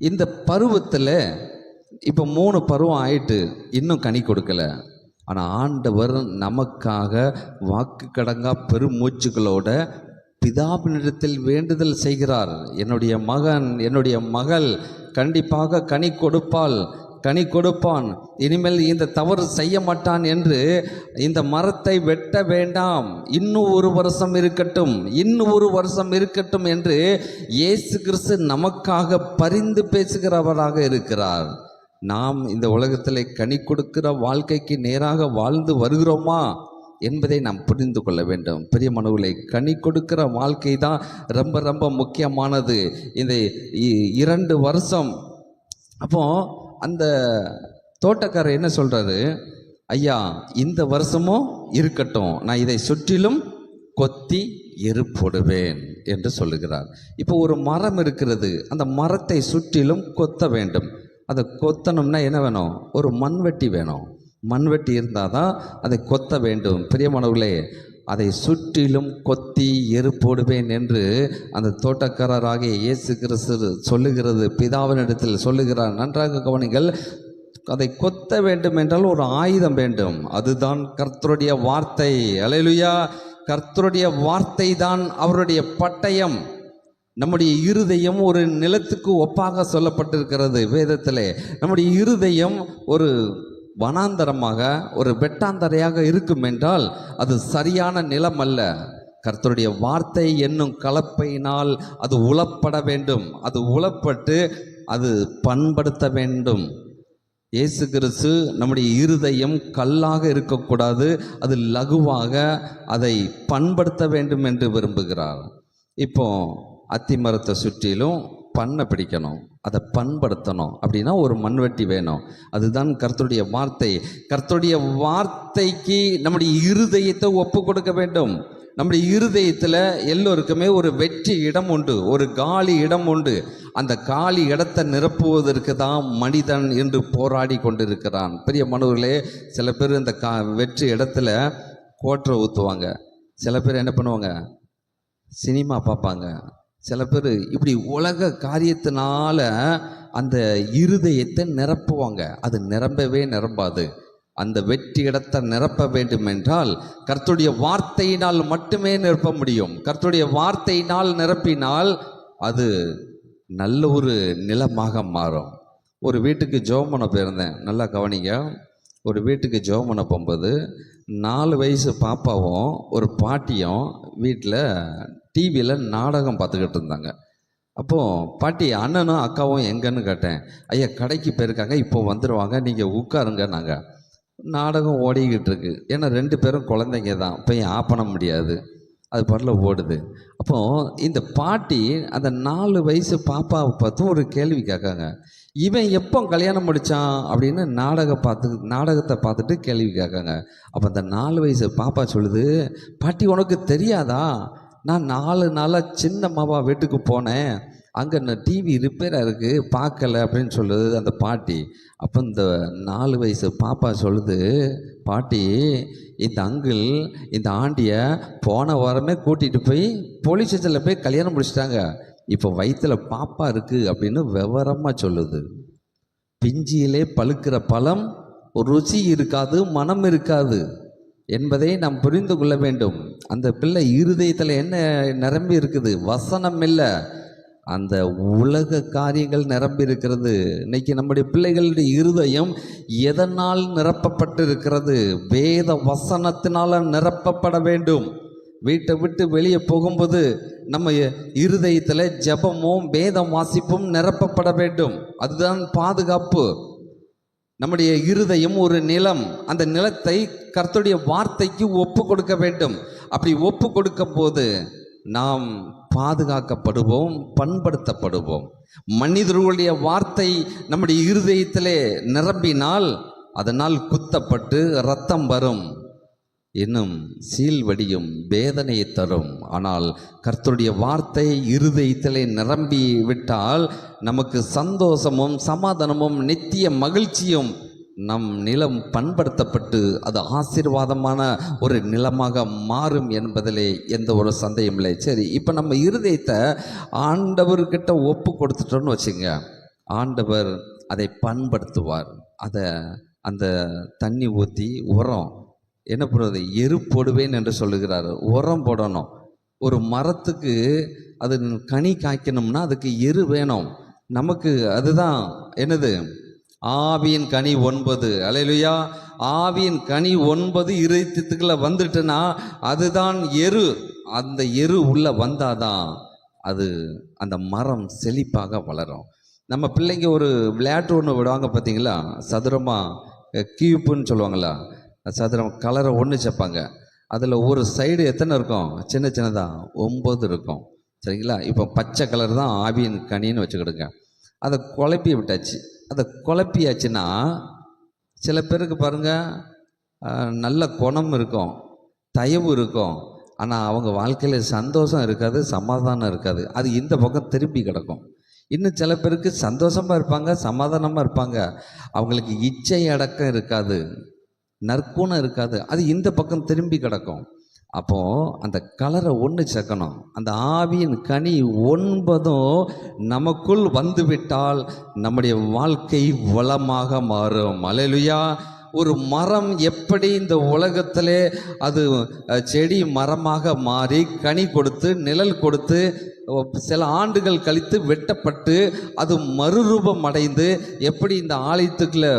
இந்த பருவத்தில் இப்போ 3 பருவம் ஆயிட்டு, இன்னும் கனி கொடுக்கல. ஆனால் ஆண்டவர் நமக்காக வாக்கு கடங்கா பெருமூச்சுகளோட பிதாவினிடத்தில் வேண்டுதல் செய்கிறார். என்னுடைய மகன், என்னுடைய மகள் கண்டிப்பாக கனி கொடுப்பான், இனிமேல் இந்த தவறு செய்ய மாட்டான் என்று இந்த மரத்தை வெட்ட வேண்டாம், இன்னும் 1 வருஷம் இருக்கட்டும், இன்னும் 1 வருஷம் இருக்கட்டும் என்று இயேசு கிறிஸ்து நமக்காக பரிந்து பேசுகிறவராக இருக்கிறார். நாம் இந்த உலகத்தில் கனி கொடுக்கிற வாழ்க்கைக்கு நேராக வாழ்ந்து வருகிறோமா என்பதை நாம் புரிந்து கொள்ள வேண்டும். பிரியமானவர்களே, கனி கொடுக்கிற வாழ்க்கை தான் ரொம்ப ரொம்ப முக்கியமானது. இந்த 2 வருஷம் அப்போ அந்த தோட்டக்காரர் என்ன சொல்கிறாரு? ஐயா, இந்த வருஷமும் இருக்கட்டும், நான் இதை சுற்றிலும் கொத்தி எரு போடுவேன் என்று சொல்லுகிறார். இப்போ ஒரு மரம் இருக்கிறது, அந்த மரத்தை சுற்றிலும் கொத்த வேண்டும். அதை கொத்தணும்னா என்ன வேணும்? ஒரு மண்வெட்டி வேணும். மண்வெட்டி இருந்தால் தான் அதை கொத்த வேண்டும். பிரியமானவர்களே, அதை சுற்றிலும் கொத்தி எரு போடுவேன் என்று அந்த தோட்டக்காரராகிய இயேசு கிறிஸ்து சொல்லுகிறது, பிதாவினிடத்தில் சொல்லுகிறார். நன்றாக கவனிங்கள். அதை கொத்த வேண்டும் என்றால் ஒரு ஆயுதம் வேண்டும். அதுதான் கர்த்தருடைய வார்த்தை. அல்லேலூயா. கர்த்தருடைய வார்த்தை தான் அவருடைய பட்டயம். நம்முடைய இருதயம் ஒரு நிலத்துக்கு ஒப்பாக சொல்லப்பட்டிருக்கிறது வேதத்திலே. நம்முடைய இருதயம் ஒரு வனாந்தரமாக, ஒரு வெட்டாந்தரையாக இருக்கும் என்றால் அது சரியான நிலம் அல்ல. கர்த்தருடைய வார்த்தை என்னும் கலப்பையினால் அது உளப்பட வேண்டும். அது உளப்பட்டு அது பண்படுத்த வேண்டும். இயேசு கிறிஸ்து நம்முடைய இருதயம் கல்லாக இருக்கக்கூடாது, அது லகுவாக அதை பண்படுத்த வேண்டும் என்று விரும்புகிறார். இப்போ அத்தி மரத்தை சுற்றிலும் பண்ணை பிடிக்கணும். அதை பண்படுத்தணும். அப்படின்னா ஒரு மண்வெட்டி வேணும். அதுதான் கர்த்தருடைய வார்த்தை. கர்த்தருடைய வார்த்தைக்கு நம்முடைய இருதயத்தை ஒப்பு கொடுக்க வேண்டும். நம்முடைய இருதயத்தில் எல்லோருக்குமே ஒரு வெற்றி இடம் உண்டு, ஒரு காலி இடம் உண்டு. அந்த காலி இடத்தை நிரப்புவதற்கு தான் மனிதன் என்று போராடி கொண்டிருக்கிறான். பெரிய மனுவர்களே, சில பேர் இந்த வெற்றி இடத்துல கோட்டரை ஊற்றுவாங்க, சில பேர் என்ன பண்ணுவாங்க, சினிமா பார்ப்பாங்க, சில பேர் இப்படி உலக காரியத்தினால அந்த இருதயத்தை நிரப்புவாங்க. அது நிரம்பவே நிரம்பாது. அந்த வெற்றி இடத்தை நிரப்ப வேண்டும் என்றால் கர்த்தருடைய வார்த்தையினால் மட்டுமே நிரப்ப முடியும். கர்த்தருடைய வார்த்தையினால் நிரப்பினால் அது நல்ல ஒரு நிலமாக மாறும். ஒரு வீட்டுக்கு ஜெபம் பண்ண போயிருந்தேன், நல்லா கவனிங்க. ஒரு வீட்டுக்கு ஜெபம் பண்ண போகும்போது 4 வயசு பாப்பாவும் ஒரு பாட்டியும் வீட்டில் டிவியில் நாடகம் பார்த்துக்கிட்டு இருந்தாங்க. அப்போது பாட்டி, அண்ணனும் அக்காவும் எங்கன்னு கேட்டேன். ஐயா கடைக்கு போயிருக்காங்க, இப்போ வந்துடுவாங்க, நீங்கள் உட்காருங்க. நாங்கள் நாடகம் ஓடிக்கிட்டு இருக்கு. ஏன்னா 2 பேரும் குழந்தைங்க தான், போய் ஆஃப் பண்ண முடியாது, அது பாட்டில் ஓடுது. அப்போது இந்த பாட்டி அந்த 4 வயசு பாப்பாவை பார்த்து ஒரு கேள்வி கேட்காங்க. இவன் எப்போ கல்யாணம் முடித்தான் அப்படின்னு நாடகத்தை பார்த்துட்டு கேள்வி கேட்காங்க. அப்போ அந்த 4 வயசு பாப்பா சொல்லுது, பாட்டி உனக்கு தெரியாதா, நான் 4 நாளாக சின்ன மாவா வீட்டுக்கு போனேன், அங்கே நான் டிவி ரிப்பேராக இருக்குது பார்க்கல அப்படின்னு சொல்லுது அந்த பாட்டி. அப்போ இந்த 4 வயசு பாப்பா சொல்லுது, பாட்டி இந்த அங்கிள் இந்த ஆண்டியை போன வாரமே கூட்டிகிட்டு போய் போலீஸ் ஸ்டேஷனில் போய் கல்யாணம் முடிச்சிட்டாங்க, இப்போ வயிற்றில் பாப்பா இருக்குது அப்படின்னு விவரமாக சொல்லுது. பிஞ்சியிலே பழுக்கிற பழம் ருசி இருக்காது, மனம் இருக்காது என்பதை நாம் புரிந்து கொள்ள வேண்டும். அந்த பிள்ளை இருதயத்தில் என்ன நிரம்பி இருக்குது? வசனம் இல்லை, அந்த உலக காரியங்கள் நிரம்பி இருக்கிறது. இன்னைக்கு நம்முடைய பிள்ளைகளுடைய இருதயம் எதனால் நிரப்பப்பட்டு இருக்கிறது? வேத வசனத்தினால நிரப்பப்பட வேண்டும். வீட்டை விட்டு வெளியே போகும்போது நம்ம இருதயத்தில் ஜெபமும் வேதம் வாசிப்பும் நிரப்பப்பட வேண்டும். அதுதான் பாதுகாப்பு. நம்முடைய இருதயம் ஒரு நிலம், அந்த நிலத்தை கர்த்தருடைய வார்த்தைக்கு ஒப்பு கொடுக்க வேண்டும். அப்படி ஒப்பு கொடுக்கும் போது நாம் பாதுகாக்கப்படுவோம், பண்படுத்தப்படுவோம். மனிதர்களுடைய வார்த்தை நம்முடைய இருதயத்திலே நிரம்பினால் அதனால் குத்தப்பட்டு இரத்தம் வரும், இன்னும் சீல்வடியும், வேதனையை தரும். ஆனால் கர்த்தருடைய வார்த்தை இருதயத்திலே நிரம்பி விட்டால் நமக்கு சந்தோஷமும் சமாதானமும் நித்திய மகிழ்ச்சியும், நம் நிலம் பண்படுத்தப்பட்டு அது ஆசீர்வாதமான ஒரு நிலமாக மாறும் என்பதிலே எந்த ஒரு சந்தேகம் இல்லை. சரி, இப்போ நம்ம இருதயத்தை ஆண்டவர்கிட்ட ஒப்பு கொடுத்துட்டோன்னு வச்சுங்க, ஆண்டவர் அதை பண்படுத்துவார். அதை அந்த தண்ணி ஊற்றி உரம் என்ன பண்ணுறது, எரு போடுவேன் என்று சொல்லுகிறார். உரம் போடணும். ஒரு மரத்துக்கு அது கனி காய்க்கணும்னா அதுக்கு எரு வேணும். நமக்கு அதுதான் என்னது, ஆவியின் கனி 9. அல்லேலூயா. ஆவியின் கனி 9 இருதயத்துக்குள்ள வந்துட்டுனா அதுதான் எரு. அந்த எரு உள்ள வந்தாதான் அது அந்த மரம் செழிப்பாக வளரும். நம்ம பிள்ளைங்க ஒரு விளையாட்டு ஒன்று விடுவாங்க பார்த்தீங்களா, சதுரமாக கியூப்புன்னு சொல்லுவாங்களா, சதுரம் கலரை ஒன்று சேர்ப்பாங்க. அதில் ஒரு சைடு எத்தனை இருக்கும், சின்ன சின்னதாக 9 இருக்கும். சரிங்களா? இப்போ பச்சை கலர் தான் ஆவியின் கனின்னு வச்சுக்கிடுங்க. அதை குழப்பி விட்டாச்சு. அதை குழப்பியாச்சுன்னா சில பேருக்கு பாருங்கள், நல்ல குணம் இருக்கும், தயவு இருக்கும், ஆனால் அவங்க வாழ்க்கையில் சந்தோஷம் இருக்காது, சமாதானம் இருக்காது. அது இந்த பக்கம் திரும்பி கிடக்கும். இன்னும் சில பேருக்கு சந்தோஷமாக இருப்பாங்க, சமாதானமாக இருப்பாங்க, அவங்களுக்கு இச்சை அடக்கம் இருக்காது, நற்குணம் இருக்காது, அது இந்த பக்கம் திரும்பி கிடக்கும். அப்போது அந்த கலரை ஒன்று சேர்க்கணும். அந்த ஆவியின் கனி 9 நமக்குள் வந்துவிட்டால் நம்முடைய வாழ்க்கை வளமாக மாறும். அல்லேலூயா. ஒரு மரம் எப்படி இந்த உலகத்திலே அது செடி மரமாக மாறி கனி கொடுத்து நிழல் கொடுத்து சில ஆண்டுகள் கழித்து வெட்டப்பட்டு அது மறுரூபம் அடைந்து எப்படி இந்த ஆலயத்துக்குள்ள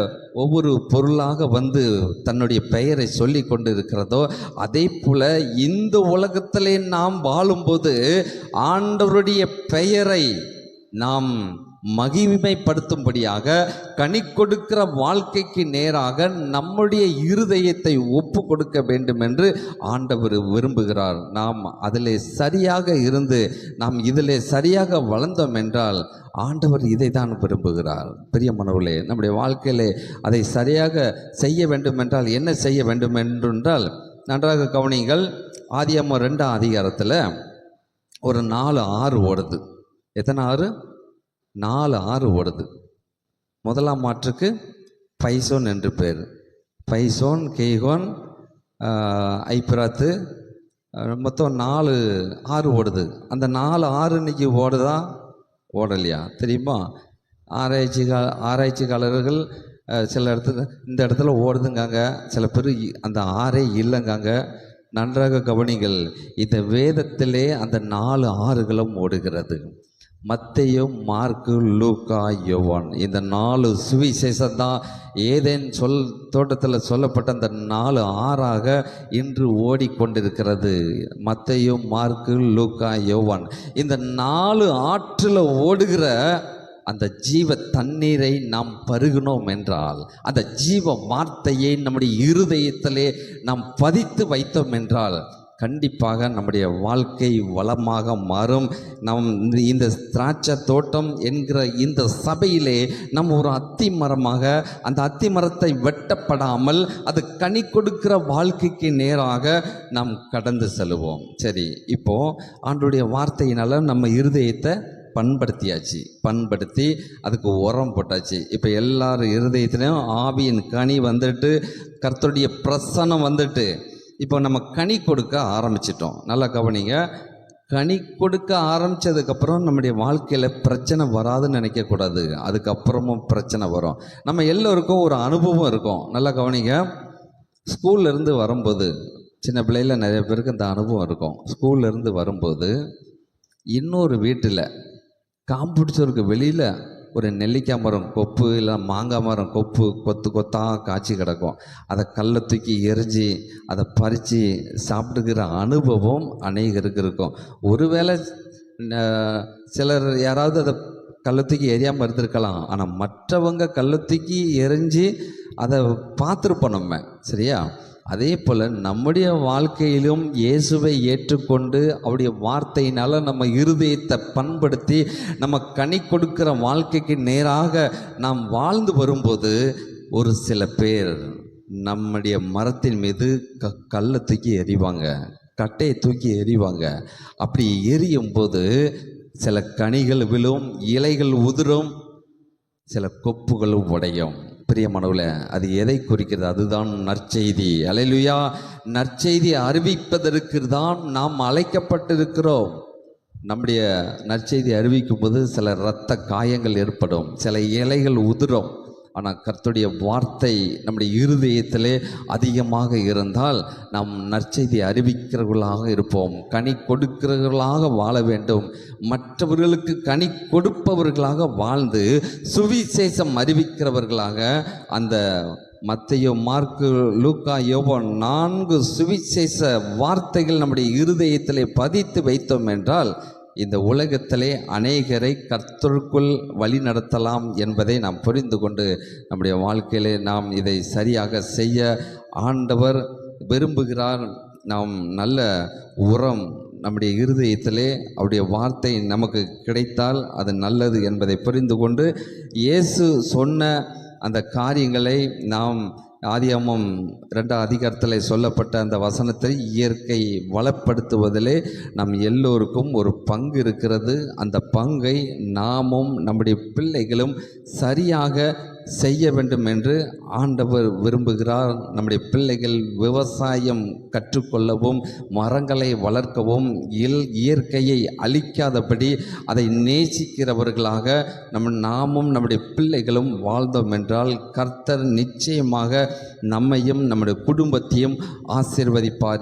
ஒவ்வொரு பொருளாக வந்து தன்னுடைய பெயரை சொல்லி கொண்டு இருக்கிறதோ, அதே போல இந்த உலகத்திலே நாம் வாழும்போது ஆண்டவருடைய பெயரை நாம் மகிமைப்படுத்தும்படியாக கனி கொடுக்கிற வாழ்க்கைக்கு நேராக நம்முடைய இருதயத்தை ஒப்பு கொடுக்க வேண்டும் என்று ஆண்டவர் விரும்புகிறார். நாம் அதிலே சரியாக இருந்து நாம் இதிலே சரியாக வளர்ந்தோம் என்றால் ஆண்டவர் இதை தான் விரும்புகிறார். பிரியமானவர்களே, நம்முடைய வாழ்க்கையிலே அதை சரியாக செய்ய வேண்டும் என்றால் என்ன செய்ய வேண்டும் என்றால் நன்றாக கவனிங்கள். ஆதியாகமம் 2ஆம் அதிகாரத்தில் ஒரு 4 ஆறு ஓடுது. எத்தனை ஆறு? 4 ஆறு ஓடுது. முதலாம் ஆற்றுக்கு பைசோன் என்று பேர். பைசோன், கெய்கோன், ஐப்ராத்து, மொத்தம் 4 ஆறு ஓடுது. அந்த 4 ஆறு இன்னைக்கு ஓடுதா ஓடலையா தெரியுமா? ஆராய்ச்சிக்காரர்கள் சில இந்த இடத்துல ஓடுதுங்காங்க, சில பேர் அந்த ஆறே இல்லைங்காங்க. நன்றாக கவனிங்கள். இந்த வேதத்திலே அந்த 4 ஆறுகளும் ஓடுகிறது. மத்தேயு, மார்க்கு, லூக்கா, யோவான், இந்த 4 சுவிசேஷம் தான் ஏதேன் தோட்டத்தில் சொல்லப்பட்ட அந்த 4 ஆறாக இன்று ஓடிக்கொண்டிருக்கிறது. மத்தேயு, மார்க்கு, லூக்கா, யோவான், இந்த 4 ஆற்றில் ஓடுகிற அந்த ஜீவ தண்ணீரை நாம் பருகினோம் என்றால், அந்த ஜீவ வார்த்தையை நம்முடைய இருதயத்திலே நாம் பதித்து வைத்தோம் என்றால் கண்டிப்பாக நம்முடைய வாழ்க்கை வளமாக மாறும். நம் இந்த திராட்சை தோட்டம் என்கிற இந்த சபையிலே நம்ம ஒரு அத்தி மரமாக, அந்த அத்தி மரத்தை வெட்டப்படாமல் அது கனி கொடுக்கிற வாழ்க்கைக்கு நேராக நாம் கடந்து செல்வோம். சரி, இப்போது ஆண்டவருடைய வார்த்தையினால் நம்ம இருதயத்தை பண்படுத்தி அதுக்கு உரம் போட்டாச்சு. இப்போ எல்லாரும் இருதயத்திலையும் ஆவியின் கனி வந்துட்டு, கர்த்தருடைய பிரசன்னம் வந்துட்டு, இப்போ நம்ம கனி கொடுக்க ஆரம்பிச்சிட்டோம். நல்லா கவனிங்க. கனி கொடுக்க ஆரம்பித்ததுக்கப்புறம் நம்முடைய வாழ்க்கையில் பிரச்சனை வராதுன்னு நினைக்கக்கூடாது. அதுக்கப்புறமும் பிரச்சனை வரும். நம்ம எல்லோருக்கும் ஒரு அனுபவம் இருக்கும். நல்லா கவனிங்க. ஸ்கூல்லேருந்து வரும்போது, சின்ன பிள்ளையில் நிறைய பேருக்கு இந்த அனுபவம் இருக்கும். ஸ்கூல்லேருந்து வரும்போது இன்னொரு வீட்டில் காம்பிடிச்சவருக்கு வெளியில் ஒரு நெல்லிக்காய் மரம் கொப்பு இல்லை மாங்காய் மரம் கொப்பு கொத்தாக காய்ச்சி கிடக்கும். அதை கல்லை தூக்கி எரிஞ்சு அதை பறித்து சாப்பிட்டுக்கிற அனுபவம் அநேகருக்கு இருக்கும். ஒருவேளை சிலர் யாராவது அதை கல்லை தூக்கி எரியாமல் இருந்திருக்கலாம். ஆனால் மற்றவங்க கல்லை தூக்கி எரிஞ்சு அதை பார்த்துருப்போம் நம்ம. சரியா? அதே போல் நம்முடைய வாழ்க்கையிலும் இயேசுவை ஏற்றுக்கொண்டு அவருடைய வார்த்தையினால் நம்ம இருதயத்தை பண்படுத்தி நம்ம கனி கொடுக்கிற வாழ்க்கைக்கு நேராக நாம் வாழ்ந்து வரும்போது ஒரு சில பேர் நம்முடைய மரத்தின் மீது கல்லை தூக்கி எறிவாங்க, கட்டையை தூக்கி எறிவாங்க. அப்படி எரியும் போது சில கனிகள் விழும், இலைகள் உதிரும், சில கொப்புகளும் உடையும். பிரியமானவர்களே, அது எதை குறிக்கிறது? அதுதான் நற்செய்தி. அல்லேலூயா! நற்செய்தி அறிவிப்பதற்கு தான் நாம் அழைக்கப்பட்டிருக்கிறோம். நம்முடைய நற்செய்தி அறிவிக்கும் போது சில இரத்த காயங்கள் ஏற்படும், சில இலைகள் உதிரும். ஆனால் கர்த்தருடைய வார்த்தை நம்முடைய இருதயத்திலே அதிகமாக இருந்தால் நாம் நற்செய்தி அறிவிக்கிறவர்களாக இருப்போம். கனி கொடுக்கிறவர்களாக வாழ வேண்டும். மற்றவர்களுக்கு கனி கொடுப்பவர்களாக வாழ்ந்து சுவிசேஷம் அறிவிக்கிறவர்களாக, அந்த மத்தேயு, மார்க்கு, லூக்கா, யோவான் 4 சுவிசேஷ வார்த்தைகள் நம்முடைய இருதயத்திலே பதித்து வைத்தோம் என்றால் இந்த உலகத்திலே அநேகரை கர்த்தருக்குள் வழி நடத்தலாம் என்பதை நாம் புரிந்து கொண்டு நம்முடைய வாழ்க்கையிலே நாம் இதை சரியாக செய்ய ஆண்டவர் விரும்புகிறார். நாம் நல்ல உரம் நம்முடைய இருதயத்திலே அவருடைய வார்த்தை நமக்கு கிடைத்தால் அது நல்லது என்பதை புரிந்து கொண்டு இயேசு சொன்ன அந்த காரியங்களை நாம் ஆதியாகமம் 2ஆம் அதிகாரத்தில் சொல்லப்பட்ட அந்த வசனத்தை இயற்கை வளப்படுத்துவதிலே நம் எல்லோருக்கும் ஒரு பங்கு இருக்கிறது. அந்த பங்கை நாமும் நம்முடைய பிள்ளைகளும் சரியாக செய்ய வேண்டும் என்று ஆண்டவர் விரும்புகிறார். நம்முடைய பிள்ளைகள் விவசாயம் கற்றுக்கொள்ளவும், மரங்களை வளர்க்கவும், இயற்கையை அழிக்காதபடி அதை நேசிக்கிறவர்களாக நாமும் நம்முடைய பிள்ளைகளும் வாழ்ந்தோம் என்றால் கர்த்தர் நிச்சயமாக நம்மையும் நம்முடைய குடும்பத்தையும் ஆசீர்வதிப்பார்.